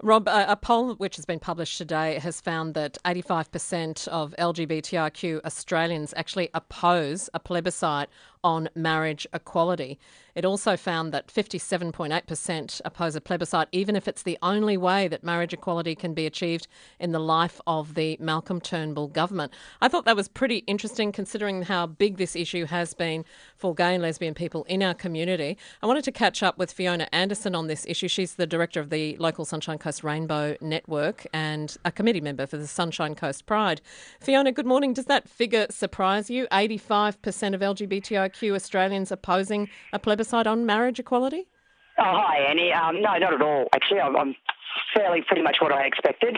Rob, a poll which has been published today has found that 85% of LGBTIQ Australians actually oppose a plebiscite on marriage equality. It also found that 57.8% oppose a plebiscite, even if it's the only way that marriage equality can be achieved in the life of the Malcolm Turnbull government. I thought that was pretty interesting considering how big this issue has been for gay and lesbian people in our community. I wanted to catch up with Fiona Anderson on this issue. She's the director of the local Sunshine Coast Rainbow Network and a committee member for the Sunshine Coast Pride. Fiona, good morning. Does that figure surprise you? 85% of LGBTIQ Australians opposing a plebiscite on marriage equality? Oh, hi, Annie. No, not at all. Actually, I'm fairly pretty much what I expected.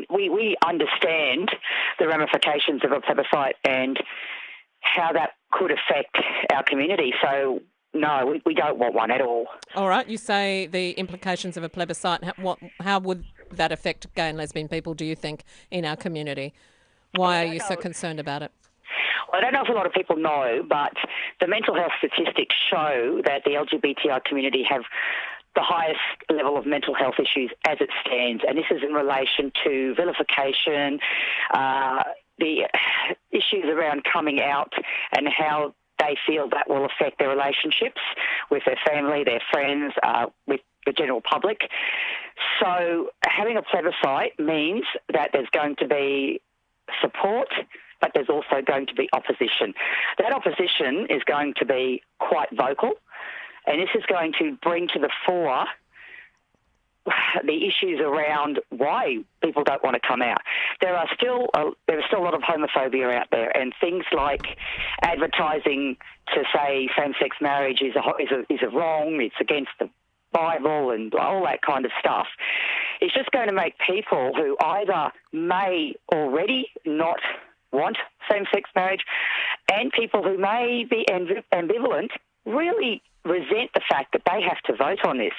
We understand the ramifications of a plebiscite and how that could affect our community. So, no, we don't want one at all. All right. You say the implications of a plebiscite. How would that affect gay and lesbian people, do you think, in our community? Why are you so concerned about it? I don't know if a lot of people know, but the mental health statistics show that the LGBTI community have the highest level of mental health issues as it stands, and this is in relation to vilification, the issues around coming out and how they feel that will affect their relationships with their family, their friends, with the general public. So having a plebiscite means that there's going to be support, but there's also going to be opposition. That opposition is going to be quite vocal, and this is going to bring to the fore the issues around why people don't want to come out. There is still a lot of homophobia out there, and things like advertising to say same-sex marriage is a wrong, it's against the Bible and all that kind of stuff. It's just going to make people who either may already not want same-sex marriage and people who may be ambivalent really resent the fact that they have to vote on this.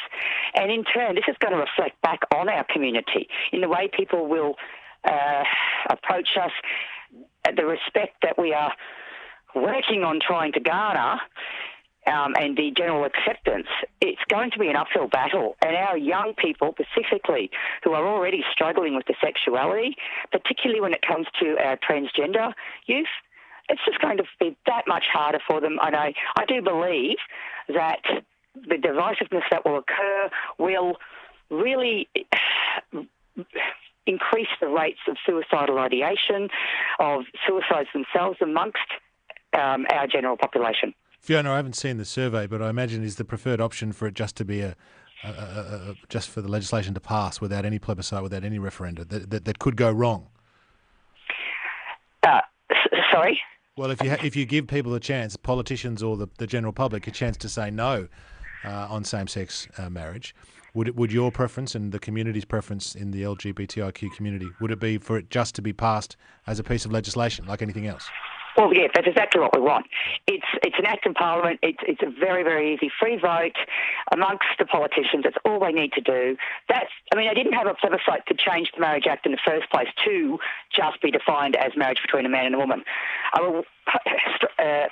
And in turn, this is going to reflect back on our community in the way people will approach us, the respect that we are working on trying to garner, and the general acceptance. It's going to be an uphill battle. And our young people, specifically, who are already struggling with their sexuality, particularly when it comes to our transgender youth, it's just going to be that much harder for them. And I do believe that the divisiveness that will occur will really increase the rates of suicidal ideation, of suicides themselves amongst our general population. Fiona, I haven't seen the survey, but I imagine is the preferred option for it just to be just for the legislation to pass without any plebiscite, without any referenda that could go wrong. Sorry? Well, if you give people a chance, politicians or the general public, a chance to say no on same-sex marriage, would your preference and the community's preference in the LGBTIQ community, would it be for it just to be passed as a piece of legislation like anything else? Well, yeah, that's exactly what we want. It's an act in Parliament. It's a very, very easy free vote amongst the politicians. That's all they need to do. They didn't have a plebiscite to change the Marriage Act in the first place to just be defined as marriage between a man and a woman.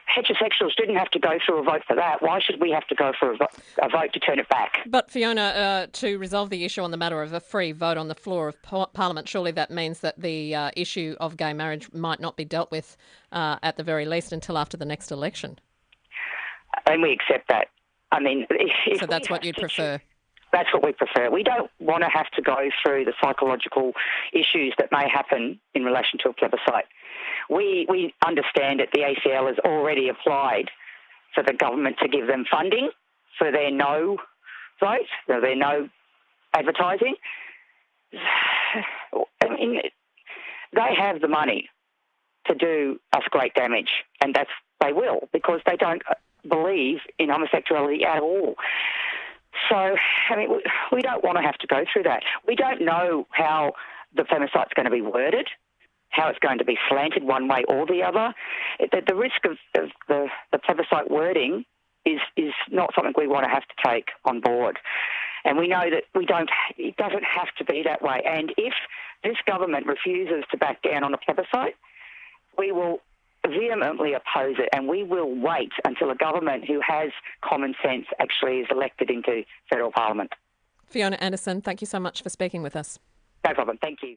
Heterosexuals didn't have to go through a vote for that. Why should we have to go for a vote to turn it back? But Fiona, to resolve the issue on the matter of a free vote on the floor of Parliament, surely that means that the issue of gay marriage might not be dealt with at the very least until after the next election. And we accept that. So that's what you'd prefer? That's what we prefer. We don't want to have to go through the psychological issues that may happen in relation to a plebiscite. We understand that the ACL has already applied for the government to give them funding for their no vote, for their no advertising. They have the money to do us great damage, and they will, because they don't believe in homosexuality at all. So, we don't want to have to go through that. We don't know how the plebiscite's going to be worded, how it's going to be slanted one way or the other. The risk of the plebiscite wording is not something we want to have to take on board. And we know that it doesn't have to be that way. And if this government refuses to back down on a plebiscite, we will vehemently oppose it, and we will wait until a government who has common sense actually is elected into federal parliament. Fiona Anderson, thank you so much for speaking with us. No problem. Thank you.